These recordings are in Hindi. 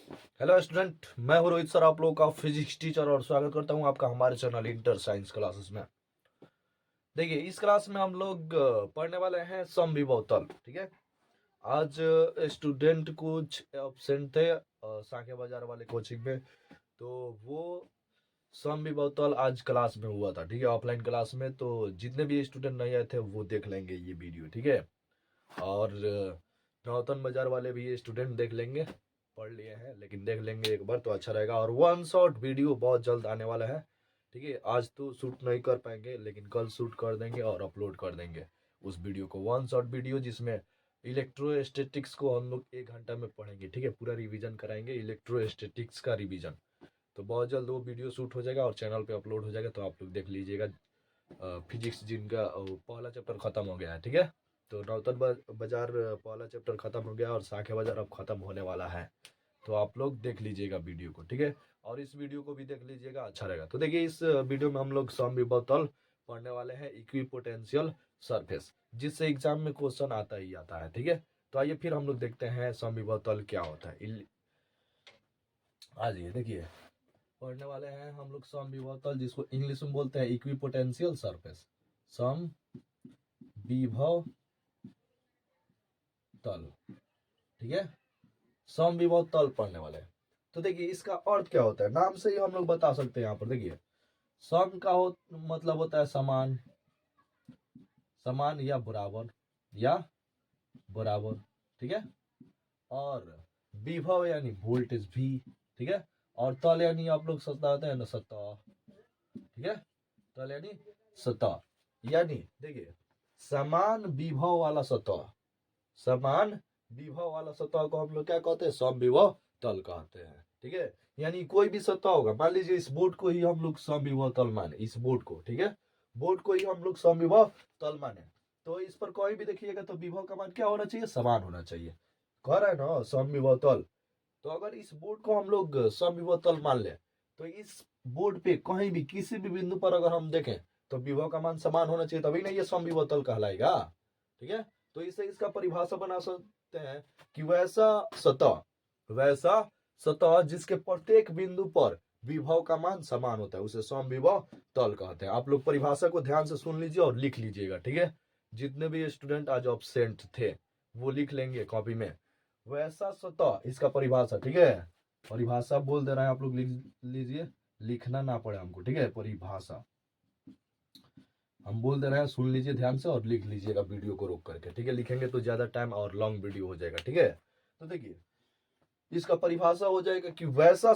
हेलो स्टूडेंट, मैं हूं रोहित सर, आप लोगों का फिजिक्स टीचर, और स्वागत करता हूं आपका हमारे चैनल इंटर साइंस क्लासेस में। देखिए, इस क्लास में हम लोग पढ़ने वाले हैं समविभव तल। ठीक है। आज स्टूडेंट कुछ एब्सेंट थे साके बाजार वाले कोचिंग में, तो वो समविभव तल आज क्लास में हुआ था। ठीक है, ऑफलाइन क्लास में। तो जितने भी स्टूडेंट नहीं आए थे वो देख लेंगे ये वीडियो। ठीक है। और नौतन बाजार वाले भी ये स्टूडेंट देख लेंगे, पढ़ लिए हैं लेकिन देख लेंगे एक बार तो अच्छा रहेगा। और वन शॉट वीडियो बहुत जल्द आने वाला है। ठीक है, आज तो शूट नहीं कर पाएंगे लेकिन कल शूट कर देंगे और अपलोड कर देंगे उस वीडियो को। वन शॉट वीडियो जिसमें इलेक्ट्रोस्टैटिक्स को हम लोग 1 घंटा में पढ़ेंगे। ठीक है, पूरा रिवीजन कराएंगे इलेक्ट्रोस्टैटिक्स का रिवीजन। तो बहुत जल्द वो वीडियो शूट हो जाएगा और चैनल पे अपलोड हो जाएगा, तो आप लोग देख लीजिएगा। फिजिक्स जिनका पहला चैप्टर खत्म हो गया है। ठीक है, तो नौतन बाजार पहला चैप्टर खत्म हो गया और साखे बाजार अब खत्म होने वाला है। तो आप लोग देख लीजिएगा वीडियो को। ठीक है, और इस वीडियो को भी देख लीजिएगा, अच्छा रहेगा। तो देखिए, इस वीडियो में हम लोग समविभव तल पढ़ने वाले हैं, इक्विपोटेंशियल सरफेस, जिससे एग्जाम में क्वेश्चन आता ही आता है। ठीक है, तो आइए फिर हम लोग देखते हैं समविभव तल क्या होता है। आ जाइए, देखिए पढ़ने वाले हैं हम लोग समविभव तल, जिसको इंग्लिश में बोलते हैं इक्विपोटेंशियल सरफेस। सम विभव तल। ठीक है, समविभव तल पढ़ने वाले हैं। तो देखिए, इसका अर्थ क्या होता है, नाम से ही हम लोग बता सकते हैं। यहाँ पर देखिए, सम का मतलब होता है समान, समान या बराबर, या बराबर। ठीक है, और विभव यानी वोल्टेज भी। ठीक है, और तल यानी आप लोग बताते हैं ना, सतह। ठीक है, तल यानी सतह, यानी देखिए समान विभव वाला सतह, समान विभव वाला सतह को हम लोग क्या कहते हैं, समविभव तल कहते हैं। ठीक है, यानी कोई भी सतह होगा, मान लीजिए इस बोर्ड को ही हम लोग समविभव तल माने, इस बोर्ड को। ठीक है, बोर्ड को ही हम लोग समविभव तल माने, तो इस पर कोई भी देखिएगा तो विभव का मान क्या होना चाहिए, समान होना चाहिए। कह रहा है ना समविभव तल। तो अगर इस बोर्ड को हम लोग समविभव तल मान ले, तो इस बोर्ड पे कहीं भी किसी भी बिंदु पर अगर हम देखें तो विभव का मान समान होना चाहिए, तभी ना ये समविभव तल कहलाएगा। ठीक है, तो इसे इसका परिभाषा बना सकते हैं कि वैसा सतह जिसके प्रत्येक बिंदु पर विभव का मान समान होता है उसे समविभव तल कहते हैं। आप लोग परिभाषा को ध्यान से सुन लीजिए और लिख लीजिएगा। ठीक है, जितने भी स्टूडेंट आज एब्सेंट थे वो लिख लेंगे कॉपी में। वैसा सतह, इसका परिभाषा। ठीक है, परिभाषा बोल दे रहे हैं, आप लोग लिख लीजिए, लिखना ना पड़े हमको। ठीक है, परिभाषा हम बोल दे रहे हैं, सुन लीजिए ध्यान से और लिख लीजिएगा वीडियो को रोक करके। ठीक है, लिखेंगे तो ज्यादा टाइम और लॉन्ग वीडियो हो जाएगा। ठीक है, तो देखिए इसका परिभाषा हो जाएगा कि वैसा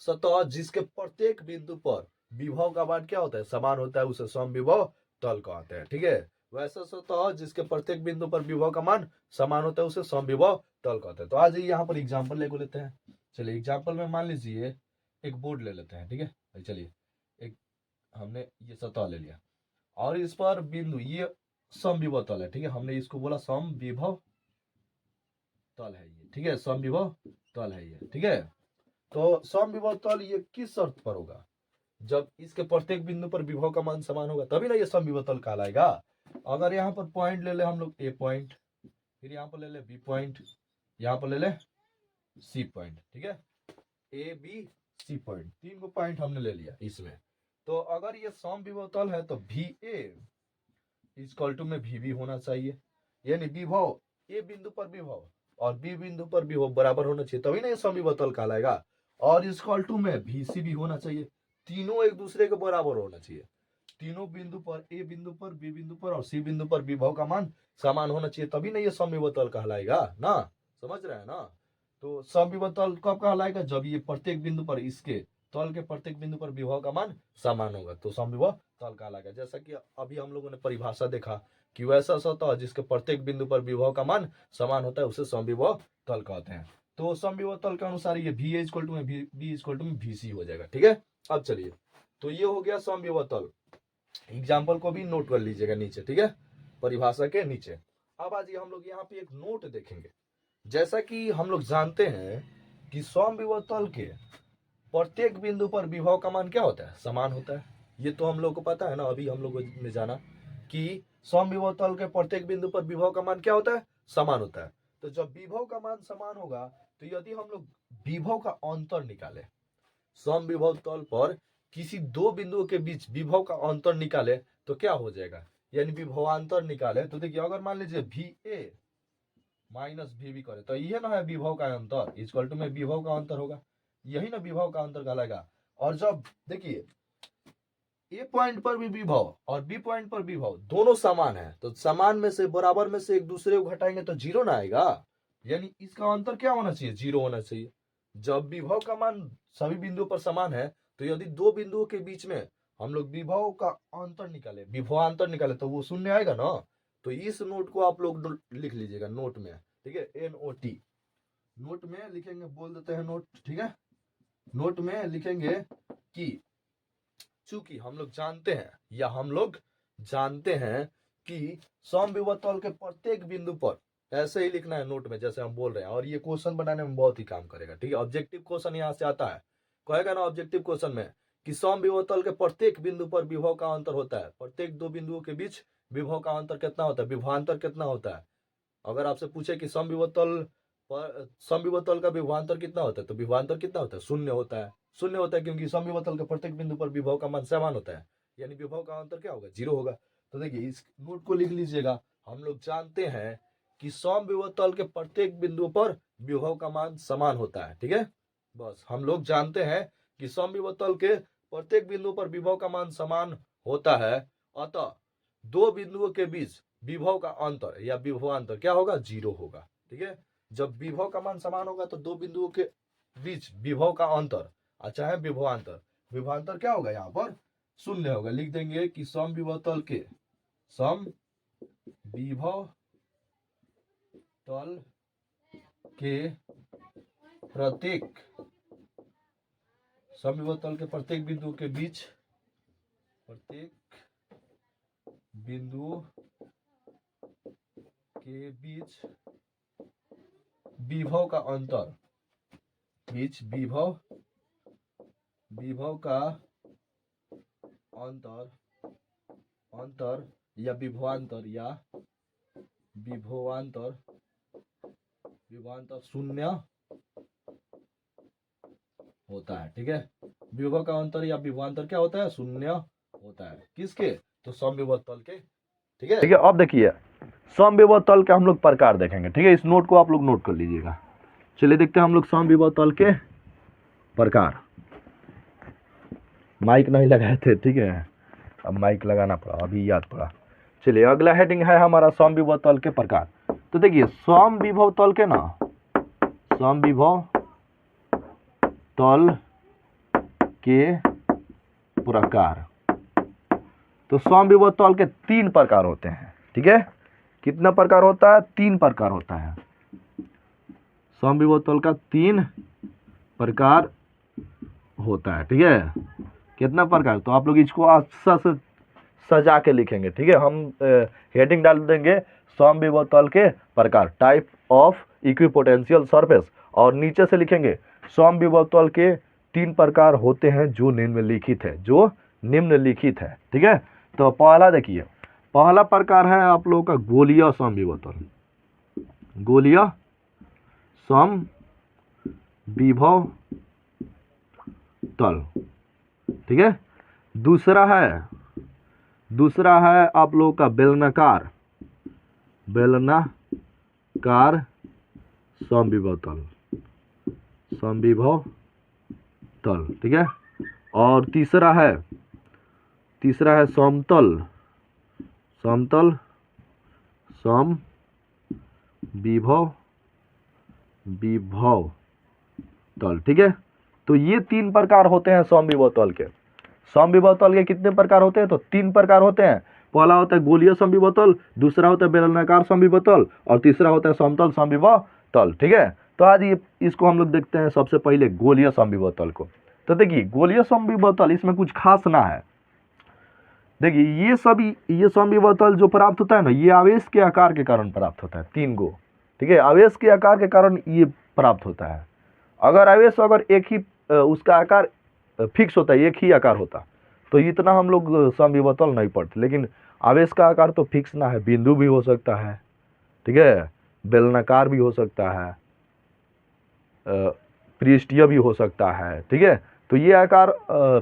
सतह जिसके प्रत्येक बिंदु पर विभव का मान क्या होता है, समान होता है, उसे समविभव तल कहते हैं। ठीक है, वैसा सतह जिसके प्रत्येक बिंदु पर विभव का मान समान होता है उसे समविभव तल कहते हैं। तो आज यहाँ पर एग्जाम्पल लेते हैं। चलिए, एग्जाम्पल में मान लीजिए एक बोर्ड ले लेते हैं। ठीक है, चलिए एक हमने ये सतह ले लिया और इस पर बिंदु, ये समविभव तल है। ठीक है, हमने इसको बोला समविभव तल है ये। ठीक है, समविभव तल है ये। ठीक है, तो समविभव तल ये किस शर्त पर होगा, जब इसके प्रत्येक बिंदु पर विभव का मान समान होगा, तभी ना ये समविभव तल कहलाएगा। अगर यहाँ पर पॉइंट ले ले हम लोग, ए पॉइंट, फिर यहाँ पर ले ले बी पॉइंट, यहाँ पर ले ले सी पॉइंट। ठीक है, A B C point, 3 point हमने ले लिया इसमें। तो अगर ये समविभव तल है तो भी ए इक्वल टू में भी होना चाहिए, यानी विभव ए बिंदु पर विभव और बी बिंदु पर विभव बराबर होना चाहिए, तभी ना ये समविभव तल कहलाएगा। और इक्वल टू में भी सी भी होना चाहिए, तीनों एक दूसरे के बराबर होना चाहिए। तीनों बिंदु पर, ए बिंदु पर, बी बिंदु पर और सी बिंदु पर विभव का मान समान होना चाहिए, तभी ना ये समविभव तल कहलाएगा ना। समझ रहे हैं ना। तो समविभव तल कब कहलाएगा, जब ये प्रत्येक बिंदु पर, इसके तल के प्रत्येक बिंदु पर विभव का मान समान होगा तो समविभव तल कहलाएगा। जैसा कि अभी हम लोगों ने परिभाषा देखा कि वैसा सतह जिसके प्रत्येक बिंदु पर विभव का मान समान होता है उसे समविभव तल कहते हैं। तो समविभव तल के अनुसार ये भी इक्वल टू में बी इक्वल टू में भी सी हो जाएगा। ठीक है, अब चलिए, तो ये हो गया समविभव तल। एग्जाम्पल को भी नोट कर लीजिएगा नीचे। ठीक है, परिभाषा के नीचे। अब आज हम लोग यहाँ पे एक नोट देखेंगे। जैसा कि हम लोग जानते हैं कि समविभव तल के प्रत्येक बिंदु पर विभव का मान क्या होता है, समान होता है। ये तो हम लोग को पता है ना, अभी हम लोग ने जाना कि समविभव तल के प्रत्येक बिंदु पर विभव का मान क्या होता है, समान होता है। तो जब विभव का मान समान होगा तो यदि हम लोग विभव का अंतर निकाले, समविभव तल पर किसी दो बिंदुओं के बीच विभव का अंतर निकाले तो क्या हो जाएगा, यानी विभवांतर निकाले तो देखिए अगर मान लीजिए VA माइनस VB करे तो ये ना है विभव का अंतर, इक्वल टू में विभव का अंतर होगा, यही ना विभव का अंतर कहलाएगा। और जब देखिए ए पॉइंट पर भी विभव और बी पॉइंट पर विभव दोनों समान है तो समान में से बराबर में से एक दूसरे को घटाएंगे तो जीरो ना आएगा, यानी इसका अंतर क्या होना चाहिए, जीरो होना चाहिए। जब विभव का मान सभी बिंदुओं पर समान है तो यदि दो बिंदुओं के बीच में हम लोग विभव का अंतर निकाले, विभवांतर निकाले तो वो शून्य आएगा ना। तो इस नोट को आप लोग लिख लीजिएगा नोट में, ठीक है, NOT नोट में लिखेंगे, बोल देते हैं नोट, ठीक है। नोट में लिखेंगे कि चूंकि हम लोग जानते हैं कि समविभव तल के प्रत्येक बिंदु पर, ऐसे ही लिखना है नोट में जैसे हम बोल रहे हैं, और ये क्वेश्चन बनाने में बहुत ही काम करेगा, ठीक है। ऑब्जेक्टिव क्वेश्चन यहाँ से आता है, कहेगा ना ऑब्जेक्टिव क्वेश्चन में कि समविभव तल के प्रत्येक बिंदु पर विभव का अंतर होता है, प्रत्येक दो बिंदुओं के बीच विभव का अंतर कितना होता है, विभवांतर कितना होता है। अगर आपसे पूछे कि समविभव तल का विभवांतर कितना होता है तो विभवांतर कितना होता है, शून्य होता है। शून्य होता है क्योंकि समविभव तल के प्रत्येक बिंदु पर विभव का मान समान होता है, यानी विभव का अंतर क्या होगा, जीरो होगा। तो देखिए इस नोट को लिख लीजिएगा, हम लोग जानते हैं कि समविभव तल के प्रत्येक बिंदु पर विभव का मान समान होता है, ठीक है। बस हम लोग जानते हैं कि समविभव तल के प्रत्येक बिंदु पर विभव का मान समान होता है, अतः दो बिंदुओं के बीच विभव का अंतर या विभवांतर क्या होगा, जीरो होगा, ठीक है। जब विभव का मान समान होगा तो दो बिंदुओं के बीच विभव का अंतर, अच्छा है विभवांतर, विभवांतर क्या होगा यहाँ पर शून्य होगा। लिख देंगे कि समविभव तल के समविभव तल के प्रत्येक बिंदु के बीच विभव का अंतर, विभव का अंतर या विभवांतर शून्य होता है, ठीक है। विभव का अंतर या विभवांतर क्या होता है, शून्य होता है, किसके, तो समविभव तल के, ठीक है। अब देखिए समविभव तल के हम लोग प्रकार देखेंगे, ठीक है। इस नोट को आप लोग नोट कर लीजिएगा। चलिए देखते हैं हम लोग समविभव तल के प्रकार। माइक नहीं लगाए थे, ठीक है, अब माइक लगाना पड़ा, अभी याद पड़ा। चलिए अगला हेडिंग है हमारा समविभव तल के प्रकार। तो देखिए समविभव तल के ना, समविभव तल के प्रकार, तो समविभव तल के तीन प्रकार होते हैं, ठीक है। कितना प्रकार होता है, तीन प्रकार होता है। समविभव तल का तीन प्रकार होता है, ठीक है। कितना प्रकार, तो आप लोग इसको अच्छा से सजा के लिखेंगे, ठीक है। हम हेडिंग डाल देंगे समविभव तल के प्रकार, टाइप ऑफ इक्विपोटेंशियल सरफेस, और नीचे से लिखेंगे समविभव तल के तीन प्रकार होते हैं जो निम्नलिखित है, ठीक है। तो पहला देखिए, पहला प्रकार है आप लोगों का गोलीय समविभव तल, गोलीय समविभव तल, ठीक है। दूसरा है आप लोगों का बेलनाकार समविभव तल, ठीक है। और तीसरा है समतल समविभव तल, ठीक है। तो ये तीन प्रकार होते हैं समविभव तल के। समविभव तल के कितने प्रकार होते हैं, तो तीन प्रकार होते हैं। पहला होता है गोलीय समविभव तल, दूसरा होता है बेलनाकार समविभव तल, और तीसरा होता है समतल समविभव तल, ठीक है। तो आज इसको हम लोग देखते हैं सबसे पहले गोलीय समविभव तल को। तो देखिए गोलीय समविभव तल, इसमें कुछ खास ना है। देखिए ये समविभव तल जो प्राप्त होता है ना, ये आवेश के आकार के कारण प्राप्त होता है, तीन गो, ठीक है। आवेश के आकार के कारण ये प्राप्त होता है। अगर आवेश एक ही उसका आकार फिक्स होता है, एक ही आकार होता, तो इतना हम लोग समविभव तल नहीं पढ़ते। लेकिन आवेश का आकार तो फिक्स ना है, बिंदु भी हो सकता है, ठीक है, बेलनाकार भी हो सकता है, पृष्ठीय भी हो सकता है, ठीक है। तो ये आकार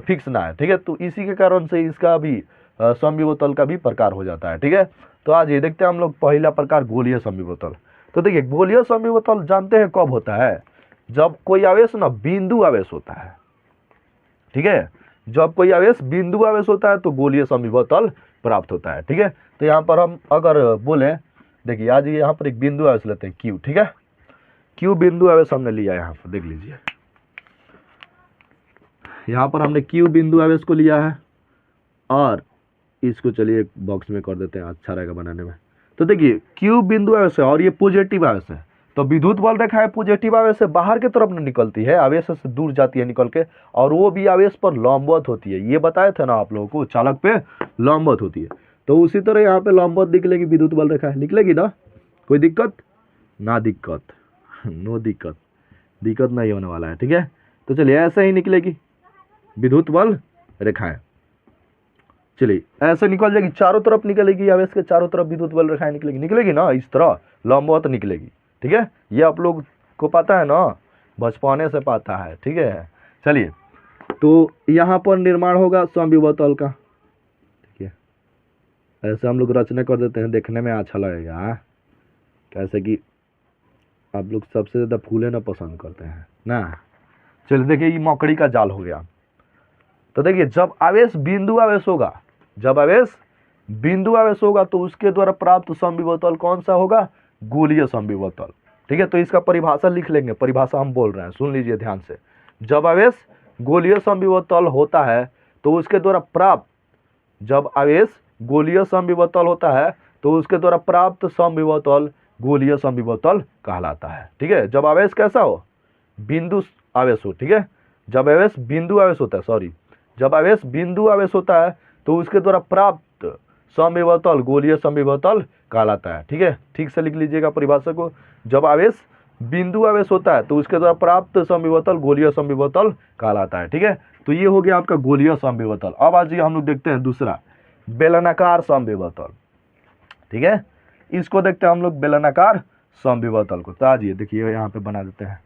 फिक्स ना है, ठीक है। तो इसी के कारण से इसका भी समविभव का भी प्रकार हो जाता है, ठीक है। तो आज ये देखते हैं हम लोग पहला प्रकार गोलीय समविभव। तो देखिए गोलीय समविभव जानते हैं कब होता है, जब कोई आवेश ना बिंदु आवेश होता है, ठीक है। जब कोई आवेश बिंदु आवेश होता है तो गोलीय समविभव प्राप्त होता है, ठीक है। तो यहाँ पर हम अगर बोले, देखिए आज यहाँ पर एक बिंदु आवेश लेते हैं क्यू, ठीक है। क्यू बिंदु आवेश हमने लिया, यहाँ पर देख लीजिए, यहाँ पर हमने क्यू बिंदु आवेश को लिया है और इसको चलिए एक बॉक्स में कर देते हैं, अच्छा रहेगा बनाने में। तो देखिए क्यू बिंदु आवेश है और ये पॉजिटिव आवेश है, तो विद्युत बल रेखा है पॉजिटिव आवेश से बाहर की तरफ निकलती है, आवेश से दूर जाती है निकल के, और वो भी आवेश पर लंबवत होती है। ये बताए थे ना आप लोगों को, चालक पे लंबवत होती है। तो उसी तरह यहाँ पे लंबवत निकलेगी विद्युत बल रेखा, निकलेगी ना, कोई दिक्कत ना, दिक्कत नो दिक्कत, दिक्कत नहीं होने वाला है, ठीक है। तो चलिए ऐसे ही निकलेगी विद्युत बल रेखाएं, चलिए ऐसे निकल जाएगी, चारों तरफ निकलेगी, आवेश के चारों तरफ विद्युत बल रेखाएं निकलेगी, निकलेगी ना, इस तरह लंबवत निकलेगी, ठीक है। ये आप लोग को पता है ना, बचपने से पता है, ठीक है। चलिए तो यहाँ पर निर्माण होगा समविभव तल का, ठीक है। ऐसे हम लोग रचना कर देते हैं, देखने में अच्छा लगेगा, कैसे कि आप लोग सबसे ज़्यादा फूले ना पसंद करते हैं ना। चलिए देखिए ये मकड़ी का जाल हो गया। तो देखिए जब आवेश बिंदु आवेश होगा, जब आवेश बिंदु आवेश होगा तो उसके द्वारा प्राप्त समविभव तल कौन सा होगा, गोलीय समविभव तल, ठीक है। तो इसका परिभाषा लिख लेंगे, परिभाषा हम बोल रहे हैं, सुन लीजिए ध्यान से। जब आवेश गोलीय समविभव तल होता है तो उसके द्वारा प्राप्त, जब आवेश गोलीय समविभव तल होता है तो उसके द्वारा प्राप्त समविभव तल गोलीय समविभव तल कहलाता है, ठीक है। जब आवेश कैसा हो, बिंदु आवेश हो, ठीक है। जब आवेश बिंदु आवेश होता है, सॉरी, जब आवेश बिंदु आवेश होता है तो उसके द्वारा प्राप्त समविभव तल गोलीय समविभव तल कहलाता है, ठीक है। ठीक से लिख लीजिएगा परिभाषा को, जब आवेश बिंदु आवेश होता है तो उसके द्वारा प्राप्त समविभव तल गोलीय समविभव तल कहलाता है, ठीक है। तो ये हो गया आपका गोलीय समविभव तल। अब आज हम लोग देखते हैं दूसरा बेलनाकार समविभव तल, ठीक है। इसको देखते हैं हम लोग बेलनाकार समविभव तल को। तो आज ये देखिए यहाँ पे बना देते हैं,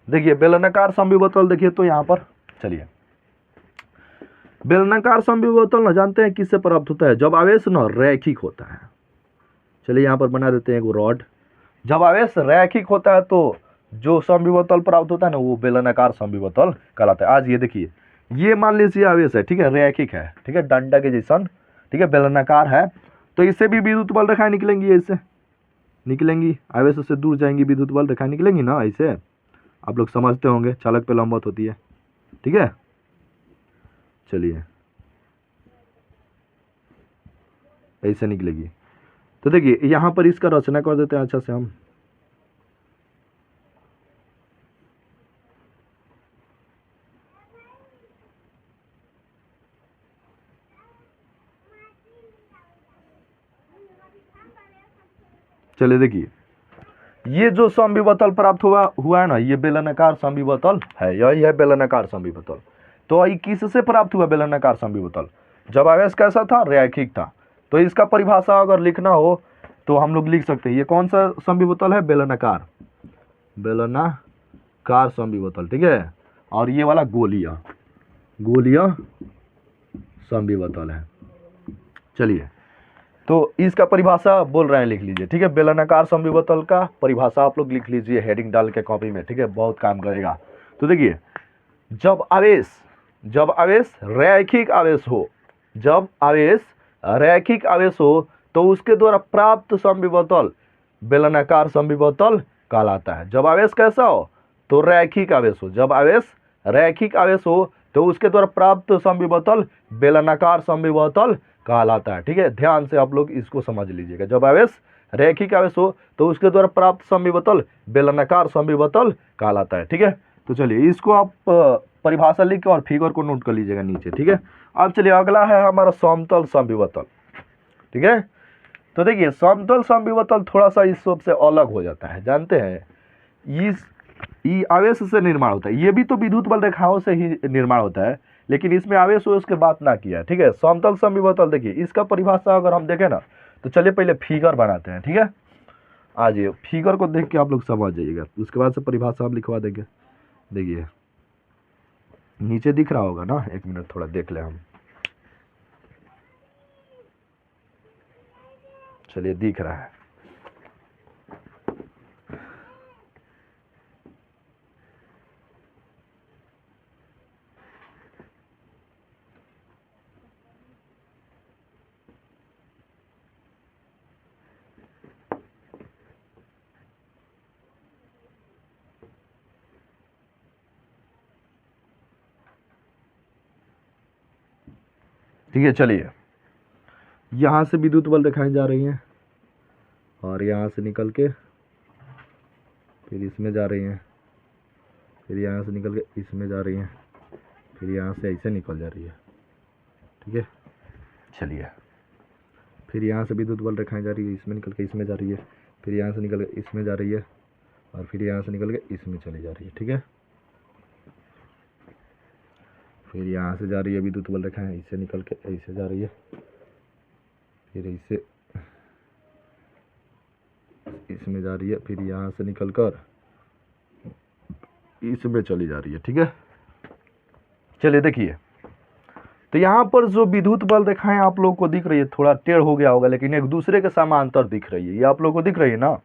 देखिए बेलनाकार समविभव तल, देखिए तो यहाँ पर चलिए बेलनाकार समविभव तल ना जानते हैं किससे प्राप्त होता है, जब आवेश ना रैखिक होता है। चलिए यहाँ पर बना देते हैं एक रॉड, जब आवेश रैखिक होता है तो जो समविभव तल प्राप्त होता है ना वो बेलनाकार समविभव तल कहलाता है। आज ये देखिए, ये मान लीजिए आवेश है, ठीक है, रैखिक है, ठीक है, डंडा के जैसा, ठीक है, बेलनाकार है, तो इससे भी विद्युत बल रेखाएं निकलेंगी, ऐसे निकलेंगी, आवेश से दूर जाएंगी, विद्युत बल रेखाएं निकलेंगी ना, ऐसे आप लोग समझते होंगे, चालक पे लंबवत होती है, ठीक है। चलिए ऐसे निकलेगी। तो देखिए यहाँ पर इसका रचना कर देते हैं अच्छा से हम, चलिए देखिए ये जो समविभव तल प्राप्त हुआ है ना, ये बेलनाकार समविभव तल है, यही है बेलनाकार समविभव तल। तो ये किससे प्राप्त हुआ बेलनाकार समविभव तल, जब आवेश कैसा था, रैखिक था। तो इसका परिभाषा अगर लिखना हो तो हम लोग लिख सकते हैं, ये कौन सा समविभव तल है, बेलनाकार, बेलनाकार समविभव तल, ठीक है। और ये वाला गोलीय, गोलीय समविभव तल है। चलिए तो इसका परिभाषा बोल रहे हैं, लिख लीजिए, ठीक है। बेलनाकार समविभव तल का परिभाषा आप लोग लिख लीजिए हेडिंग डाल के कॉपी में, ठीक है, बहुत काम करेगा। तो देखिए जब आवेश रैखिक आवेश हो, जब आवेश रैखिक आवेश हो तो उसके द्वारा प्राप्त समविभव तल बेलनाकार समविभव तल कहलाता है। जब आवेश कैसा हो, तो रैखिक आवेश हो, जब आवेश रैखिक आवेश हो तो उसके द्वारा प्राप्त समविभव तल बेलनाकार समविभव तल कहलाता है, ठीक है। ध्यान से आप लोग इसको समझ लीजिएगा, जब आवेश रैखिक आवेश हो तो उसके द्वारा प्राप्त समविभव तल बेलनाकार समविभव तल कहलाता है, ठीक है। तो चलिए इसको आप परिभाषा लिख के और फिगर को नोट कर लीजिएगा नीचे, ठीक है। अब चलिए अगला है हमारा समतल समविभव तल, ठीक है। तो देखिए समतल समविभव तल थोड़ा सा इस सब से अलग हो जाता है, जानते हैं, इस आवेश से निर्माण होता है, ये भी तो विद्युत बल रेखाओं से ही निर्माण होता है, लेकिन इसमें आवेश हो उसके बात ना किया है, ठीक है। समतल समविभव तल देखिए इसका परिभाषा अगर हम देखें ना तो चलिए पहले फिगर बनाते हैं, ठीक है। आ जाइए, फिगर को देख के आप लोग समझ जाइएगा, उसके बाद से परिभाषा हम लिखवा देंगे। देखिए नीचे दिख रहा होगा ना, एक मिनट थोड़ा देख ले हम। चलिए दिख रहा है। ठीक है, चलिए यहाँ से विद्युत बल दिखाई जा रही हैं और यहाँ से निकल के फिर इसमें जा रही हैं, फिर यहाँ से निकल के इसमें जा रही हैं, फिर यहाँ से ऐसे निकल जा रही है, ठीक है। चलिए फिर यहाँ से विद्युत बल दिखाई जा रही है, इसमें निकल के इसमें जा रही है, फिर यहाँ से निकल के इसमें जा रही है और फिर यहाँ से निकल के इसमें चली जा रही है, ठीक है। फिर यहाँ से जा रही है विद्युत बल रेखा है, इससे निकल के ऐसे जा रही है, फिर ऐसे इसमें जा रही है, फिर यहाँ से निकलकर इसमें चली जा रही है, ठीक है। चलिए देखिए, तो यहाँ पर जो विद्युत बल रेखाएं आप लोग को दिख रही है, थोड़ा टेढ़ हो गया होगा लेकिन एक दूसरे के समांतर दिख रही है, ये आप लोग को दिख रही है ना,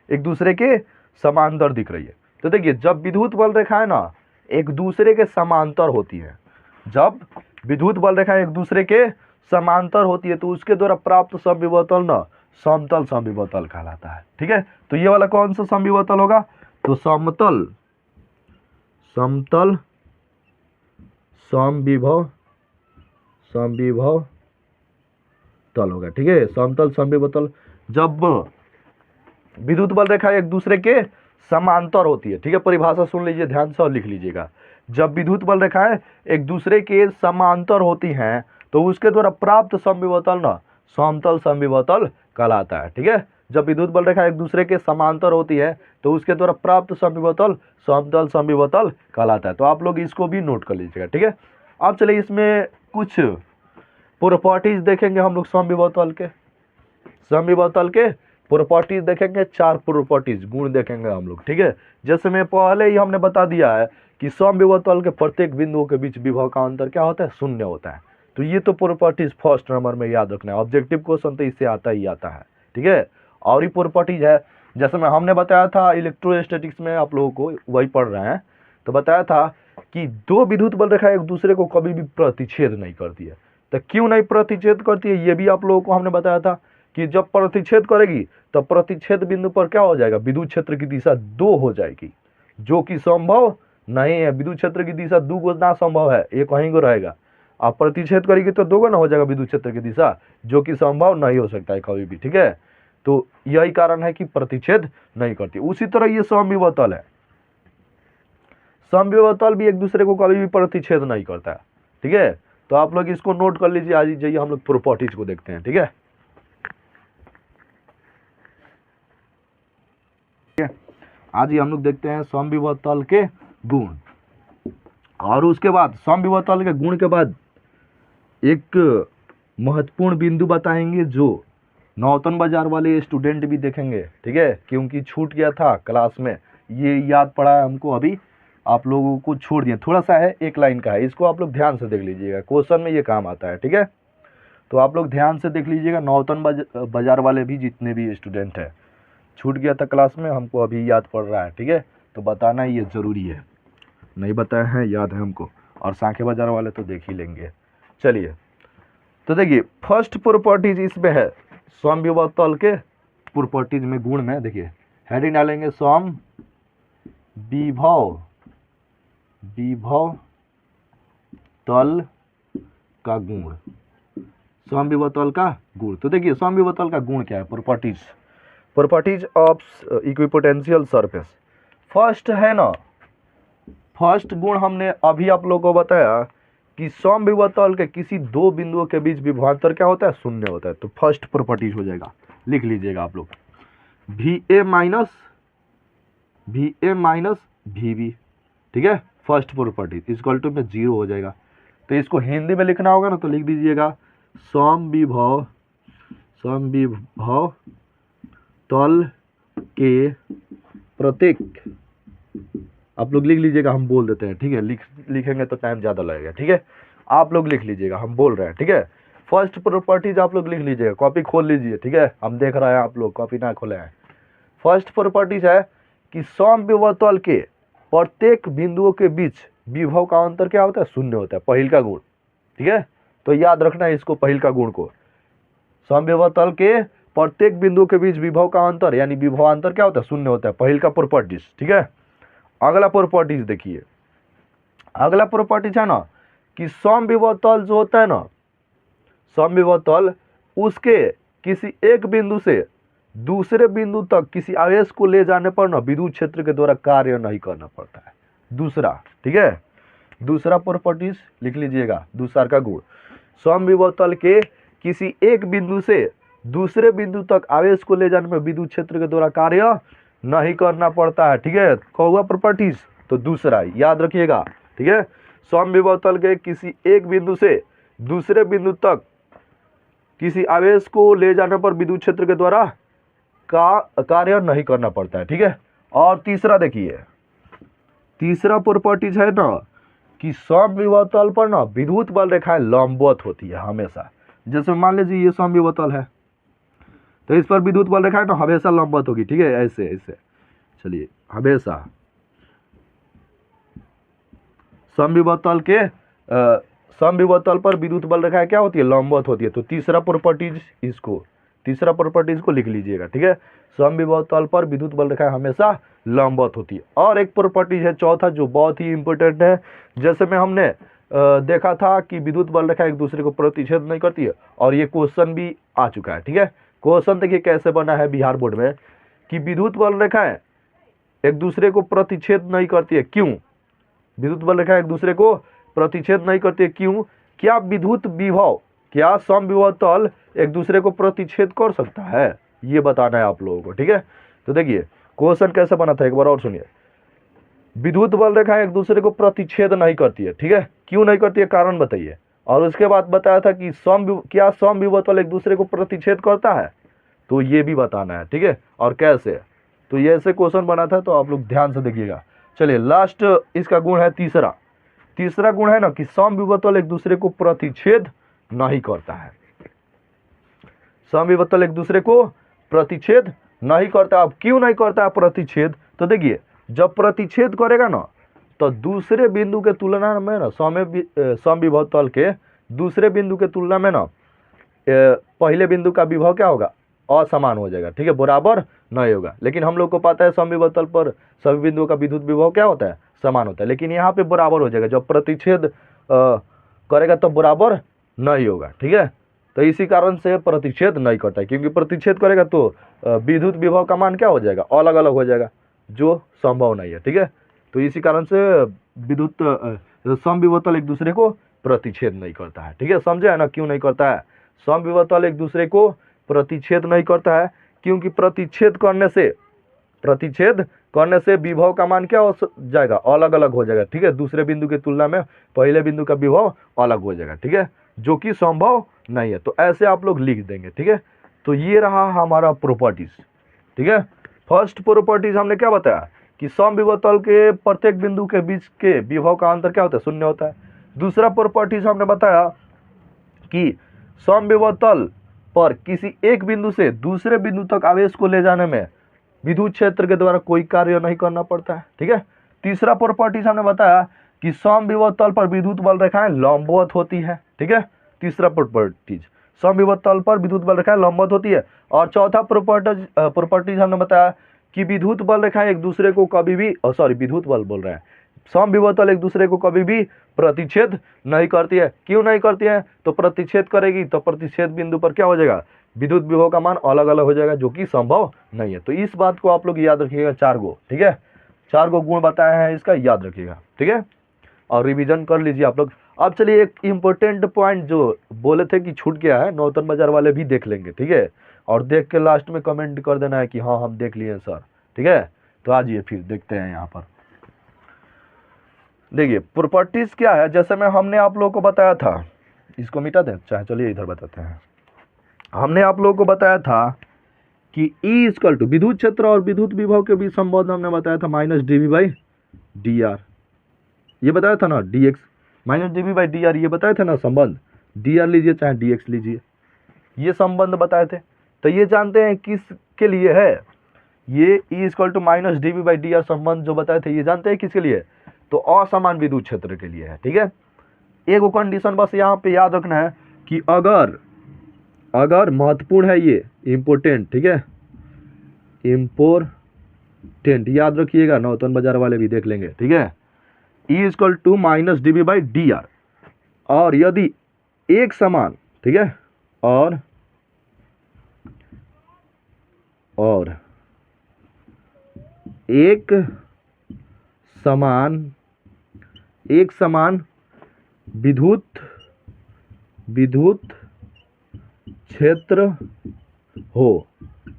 एक दूसरे के समांतर दिख रही है। तो देखिए जब विद्युत बल रेखाएं ना एक दूसरे के समांतर होती है, जब विद्युत बल रेखाएं एक दूसरे के समांतर होती है तो उसके द्वारा प्राप्त समविभव ना समतल समविभव कहलाता है, ठीक है। तो ये वाला कौन सा समविभव होगा, तो समतल समतल समविभव समविभव तल होगा, ठीक है। समतल समविभव तल जब विद्युत बल रेखा एक दूसरे के समांतर होती है, ठीक है। परिभाषा सुन लीजिए ध्यान से और लिख लीजिएगा। जब विद्युत बल रेखाएं एक दूसरे के समांतर होती हैं तो उसके द्वारा प्राप्त समविभव तल ना समतल समविभव तल कहलाता है, ठीक है। जब विद्युत बल रेखा एक दूसरे के समांतर होती है तो उसके द्वारा प्राप्त समविभव तल समतल समविभव तल कहलाता है। तो आप लोग इसको भी नोट कर लीजिएगा, ठीक है। अब चलिए इसमें कुछ प्रॉपर्टीज देखेंगे हम लोग समविभव तल के। समविभव तल के प्रॉपर्टीज देखेंगे, 4 प्रॉपर्टीज गुण देखेंगे हम लोग, ठीक है। जैसे मैं पहले ही हमने बता दिया है कि समविभव तल के प्रत्येक बिंदुओं के बीच विभव का अंतर क्या होता है, शून्य होता है। तो ये तो प्रॉपर्टीज फर्स्ट नंबर में याद रखना है, ऑब्जेक्टिव क्वेश्चन तो इससे आता ही आता है, ठीक है। और ये प्रॉपर्टीज है जैसे मैं हमने बताया था इलेक्ट्रोस्टैटिक्स में, आप लोगों को वही पढ़ रहे हैं, तो बताया था कि 2 विद्युत बल रेखा एक दूसरे को कभी भी प्रतिच्छेद नहीं करती है। तो क्यों नहीं प्रतिच्छेद करती है ये भी आप लोगों को हमने बताया था कि जब प्रतिच्छेद करेगी तब प्रतिच्छेद बिंदु पर क्या हो जाएगा, विद्युत क्षेत्र की दिशा 2 हो जाएगी, जो कि संभव नहीं है। विद्युत क्षेत्र की दिशा 2 गुना संभव है, एक वहीं को रहेगा। आप प्रतिच्छेद करेगी तो 2 गुना हो जाएगा विद्युत क्षेत्र की दिशा, जो कि संभव नहीं हो सकता है कभी भी, ठीक है। तो यही कारण है कि प्रतिच्छेद नहीं करती। उसी तरह ये समविभव तल है, समविभव तल भी एक दूसरे को कभी भी प्रतिच्छेद नहीं करता है, ठीक है। तो आप लोग इसको नोट कर लीजिए। आज जाइए हम लोग प्रॉपर्टीज को देखते हैं, ठीक है। आज ही हम लोग देखते हैं समविभव तल के गुण, और उसके बाद समविभव तल के गुण के बाद एक महत्वपूर्ण बिंदु बताएंगे जो नौतन बाजार वाले स्टूडेंट भी देखेंगे, ठीक है, क्योंकि छूट गया था क्लास में, ये याद पड़ा है हमको, अभी आप लोगों को छोड़ दिया, थोड़ा सा है, एक लाइन का है, इसको आप लोग ध्यान से देख लीजिएगा, क्वेश्चन में ये काम आता है, ठीक है। तो आप लोग ध्यान से देख लीजिएगा, नौतन बाजार वाले भी जितने भी स्टूडेंट हैं, छूट गया था क्लास में, हमको अभी याद पड़ रहा है, ठीक है। तो बताना ये ज़रूरी है, नहीं बताया है, याद है हमको, और सांखे बाजार वाले तो देख ही लेंगे। चलिए तो देखिए फर्स्ट प्रॉपर्टीज इसमें है समविभव तल के प्रॉपर्टीज में, गुण में देखिए हेडिंग डालेंगे समविभव विभव तल का गुण, समविभव तल का गुण। तो देखिए समविभव तल का गुण क्या है, properties of equipotential surface. First है ना, फर्स्ट गुण हमने अभी आप लोगों को बताया कि समविभव तल के किसी 2 बिंदुओं के बीच विभवांतर क्या होता है, शून्य होता है। तो फर्स्ट प्रॉपर्टीज हो जाएगा, लिख लीजिएगा आप लोग, VA माइनस VB, ठीक है। फर्स्ट प्रॉपर्टी इक्वल टू में 0 हो जाएगा। तो इसको हिंदी में लिखना होगा ना, तो लिख दीजिएगा समविभव तल के प्रत्येक, आप लोग लिख लीजिएगा, हम बोल देते हैं, ठीक है, लिखेंगे तो टाइम ज़्यादा लगेगा, ठीक है, आप लोग लिख लीजिएगा, हम बोल रहे हैं, ठीक है। फर्स्ट प्रॉपर्टीज आप लोग लिख लीजिएगा, कॉपी खोल लीजिए, ठीक है, हम देख रहे हैं आप लोग कॉपी ना खोले हैं। फर्स्ट प्रॉपर्टीज है कि समविभव तल के प्रत्येक बिंदुओं के बीच विभव का अंतर क्या होता है, शून्य होता है, पहिल का गुण, ठीक है, तो याद रखना है इसको, पहिल का गुण को। समविभव तल के प्रत्येक बिंदुओं के बीच विभव का अंतर यानी विभवांतर क्या होता है, शून्य होता है, पहिल का प्रॉपर्टीज, ठीक है। अगला प्रॉपर्टीज देखिए, अगला प्रॉपर्टीज है ना कि समविभव तल जो होता है ना, समविभव तल उसके किसी एक बिंदु से दूसरे बिंदु तक किसी आवेश को ले जाने पर ना विद्युत क्षेत्र के द्वारा कार्य नहीं करना पड़ता है, दूसरा, ठीक है, दूसरा प्रॉपर्टीज लिख लीजिएगा, दूसरा का गुण, समविभव तल के किसी एक बिंदु से दूसरे बिंदु तक आवेश को ले जाने में विद्युत क्षेत्र के द्वारा कार्य नहीं करना पड़ता है, ठीक है, कौवा प्रॉपर्टीज, तो दूसरा याद रखिएगा, ठीक है, समविभव तल के किसी एक बिंदु से दूसरे बिंदु तक किसी आवेश को ले जाने पर विद्युत क्षेत्र के द्वारा कार्य नहीं करना पड़ता है, ठीक है। और तीसरा देखिए, तीसरा प्रॉपर्टीज है ना कि समविभव तल पर ना विद्युत बल रेखाएं लंबवत होती है हमेशा, जैसे मान लीजिए ये समविभव तल है तो इस पर विद्युत बल रेखाएं ना हमेशा लंबवत होगी, ठीक है, ऐसे ऐसे, चलिए, हमेशा समविभव तल के समविभव तल पर विद्युत बल रेखाएं क्या होती है, लंबवत होती है, तो तीसरा प्रॉपर्टीज इसको, तीसरा प्रॉपर्टीज को लिख लीजिएगा, ठीक है, समविभव तल पर विद्युत बल रेखाएं हमेशा लंबवत होती है। और एक प्रॉपर्टीज है चौथा जो बहुत ही इंपॉर्टेंट है, जैसे में हमने देखा था कि विद्युत बल रेखा एक दूसरे को प्रतिच्छेद नहीं करती है, और ये क्वेश्चन भी आ चुका है, ठीक है। क्वेश्चन देखिए कैसे बना है बिहार बोर्ड में कि विद्युत बल रेखाएं एक दूसरे को प्रतिच्छेद नहीं करती है, क्यों, विद्युत बल रेखा एक दूसरे को प्रतिच्छेद नहीं करती है, क्यों, क्या विद्युत विभव, क्या समविभव तल एक दूसरे को प्रतिच्छेद कर सकता है, ये बताना है आप लोगों को, ठीक है। तो देखिए क्वेश्चन कैसे बना था, एक बार और सुनिए, विद्युत बल रेखा एक दूसरे को प्रतिच्छेद नहीं करती है, ठीक है, क्यों नहीं करती है, कारण बताइए, और उसके बाद बताया था कि क्या समविभव तल एक दूसरे को प्रतिच्छेद करता है, तो ये भी बताना है, ठीक है, और कैसे, तो ये ऐसे क्वेश्चन बना था, तो आप लोग ध्यान से देखिएगा। चलिए लास्ट इसका गुण है तीसरा, तीसरा गुण है ना कि समविभव तल एक दूसरे को प्रतिच्छेद नहीं करता है, समविभव तल एक दूसरे को प्रतिच्छेद नहीं करता। अब क्यों नहीं करता है प्रतिच्छेद, तो देखिए जब प्रतिच्छेद करेगा ना तो दूसरे बिंदु के तुलना में ना समविभव तल के दूसरे बिंदु के तुलना में ना पहले बिंदु का विभव क्या होगा, असमान हो जाएगा, ठीक है, बराबर नहीं होगा। लेकिन हम लोग को पता है समविभव तल पर सभी बिंदुओं का विद्युत विभव क्या होता है, समान होता है, लेकिन यहाँ पे बराबर हो जाएगा, जब प्रतिच्छेद करेगा तो बराबर नहीं होगा, ठीक है, तो इसी कारण से प्रतिच्छेद नहीं करता है, क्योंकि प्रतिच्छेद करेगा तो विद्युत विभव का मान क्या हो जाएगा, अलग अलग हो जाएगा, जो संभव नहीं है, ठीक है, तो इसी कारण से विद्युत समविभव तल एक दूसरे को प्रतिच्छेद नहीं करता है, ठीक है, समझे है ना, क्यों नहीं करता है, समविभव तल एक दूसरे को प्रतिच्छेद नहीं करता है, क्योंकि प्रतिच्छेद करने से विभव का मान क्या हो जाएगा, अलग अलग हो जाएगा, ठीक है, दूसरे बिंदु की तुलना में पहले बिंदु का विभव अलग हो जाएगा, ठीक है, जो कि संभव नहीं है, तो ऐसे आप लोग लिख देंगे, ठीक है। तो ये रहा हमारा प्रॉपर्टीज, ठीक है। फर्स्ट प्रॉपर्टीज हमने क्या बताया कि समविभव तल के प्रत्येक बिंदु के बीच के विभव का अंतर क्या होता है, शून्य होता है। दूसरा प्रॉपर्टीज हमने बताया कि समविभव तल पर किसी एक बिंदु से दूसरे बिंदु तक आवेश को ले जाने में विद्युत क्षेत्र के द्वारा कोई कार्य नहीं करना पड़ता है, ठीक है। तीसरा प्रॉपर्टीज हमने बताया कि समविभव तल पर विद्युत बल रेखाएं लंबवत होती है, ठीक है, तीसरा प्रॉपर्टीज समविभव तल पर विद्युत बल रेखाएं लंबवत होती है। और चौथा प्रॉपर्टीज हमने बताया कि विद्युत बल रेखाएं एक दूसरे को कभी भी विद्युत बल बोल रहे हैं, समविभव तल एक दूसरे को कभी भी प्रतिच्छेद नहीं करती है, क्यों नहीं करती है, तो प्रतिच्छेद करेगी तो प्रतिच्छेद बिंदु पर क्या हो जाएगा, विद्युत विभव का मान अलग अलग हो जाएगा, जो कि संभव नहीं है। तो इस बात को आप लोग याद रखिएगा, 4 गो, ठीक है, 4 गो गुण बताए हैं इसका, याद रखिएगा, ठीक है, और रिवीजन कर लीजिए आप लोग। अब चलिए एक इम्पोर्टेंट पॉइंट जो बोले थे कि छूट गया है, नौतन बाजार वाले भी देख लेंगे, ठीक है, और देख के लास्ट में कमेंट कर देना है कि हाँ हम देख लिए सर, ठीक है। तो आ जाइए फिर देखते हैं यहाँ पर, देखिए प्रॉपर्टीज क्या है, जैसे मैं हमने आप लोगों को बताया था, इसको मिटा दें चाहे, चलिए इधर बताते हैं, हमने आप लोगों को बताया था कि E इक्वल टू विद्युत क्षेत्र और विद्युत विभव के बीच संबंध हमने बताया था माइनस dV/dr, ये बताया था ना, dx माइनस dV/dr, ये बताया था ना संबंध, dr लीजिए चाहे dx लीजिए, ये संबंध बताए थे। तो ये जानते हैं किसके लिए है, ये E equal to minus dV/dr संबंध जो बताए थे ये जानते हैं किसके लिए, तो असमान विद्युत क्षेत्र के लिए है। ठीक है, एक कंडीशन बस यहाँ पे याद रखना है कि अगर महत्वपूर्ण है, ये इम्पोर्टेंट, ठीक है, इम्पोर्टेंट याद रखिएगा, नौतन बाजार वाले भी देख लेंगे। ठीक है, E equal to minus dV/dr, और यदि एक समान, ठीक है, और एक समान विद्युत क्षेत्र हो,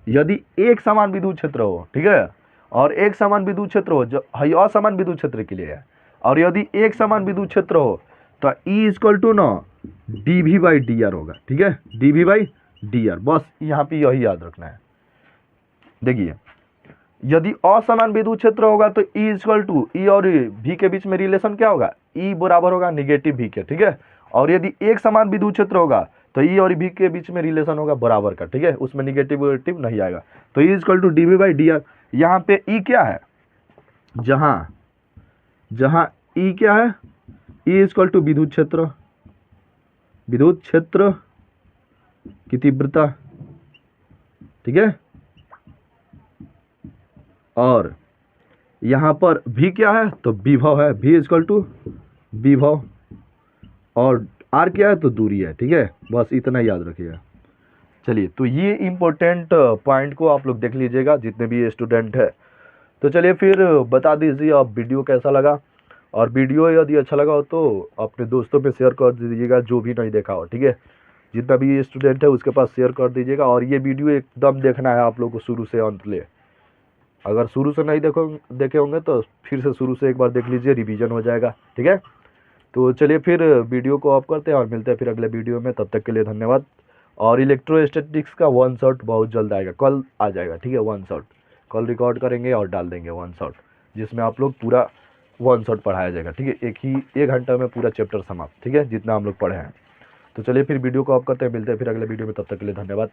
यदि एक समान विद्युत क्षेत्र हो, ठीक है, और एक समान विद्युत क्षेत्र हो, जो असमान विद्युत क्षेत्र के लिए है, और यदि एक समान विद्युत क्षेत्र हो तो E इक्वल टू ना dV/dr होगा। ठीक है, dV/dr, बस यहाँ पे यही याद रखना है। देखिए, यदि असमान विद्युत क्षेत्र होगा तो E इक्वल टू E और V के बीच में रिलेशन क्या होगा, E बराबर होगा नेगेटिव V के। ठीक है, और यदि एक समान विद्युत क्षेत्र होगा तो E और V के बीच में रिलेशन होगा बराबर का। ठीक है, उसमें निगेटिव नहीं आएगा, तो E इक्वल टू dV/dr। यहाँ पे E क्या है, जहां E क्या है, E इक्वल टू विद्युत क्षेत्र की तीव्रता। ठीक है, और यहाँ पर V क्या है, तो विभव है, V इक्वल टू विभव, और R क्या है, तो दूरी है। ठीक है, बस इतना याद रखिएगा। चलिए, तो ये इम्पोर्टेंट पॉइंट को आप लोग देख लीजिएगा जितने भी स्टूडेंट है। तो चलिए फिर बता दीजिए आप वीडियो कैसा लगा, और वीडियो यदि अच्छा लगा हो तो अपने दोस्तों पे शेयर कर दीजिएगा जो भी नहीं देखा हो। ठीक है, जितना भी स्टूडेंट है उसके पास शेयर कर दीजिएगा, और ये वीडियो एकदम देखना है आप लोग को शुरू से अंत ले। अगर शुरू से नहीं देखे होंगे तो फिर से शुरू से एक बार देख लीजिए, रिवीजन हो जाएगा। ठीक है, तो चलिए फिर वीडियो को ऑफ करते हैं और मिलते हैं फिर अगले वीडियो में। तब तक के लिए धन्यवाद। और इलेक्ट्रोस्टैटिक्स का 1 शॉट बहुत जल्द आएगा, कल आ जाएगा। ठीक है, 1 शॉट कल रिकॉर्ड करेंगे और डाल देंगे 1 शॉट, जिसमें आप लोग पूरा 1 शॉट पढ़ाया जाएगा। ठीक है, एक घंटा में पूरा चैप्टर समाप्त। ठीक है, जितना हम लोग पढ़े हैं। तो चलिए फिर वीडियो को ऑफ करते हैं, मिलते हैं फिर अगले वीडियो में। तब तक के लिए धन्यवाद।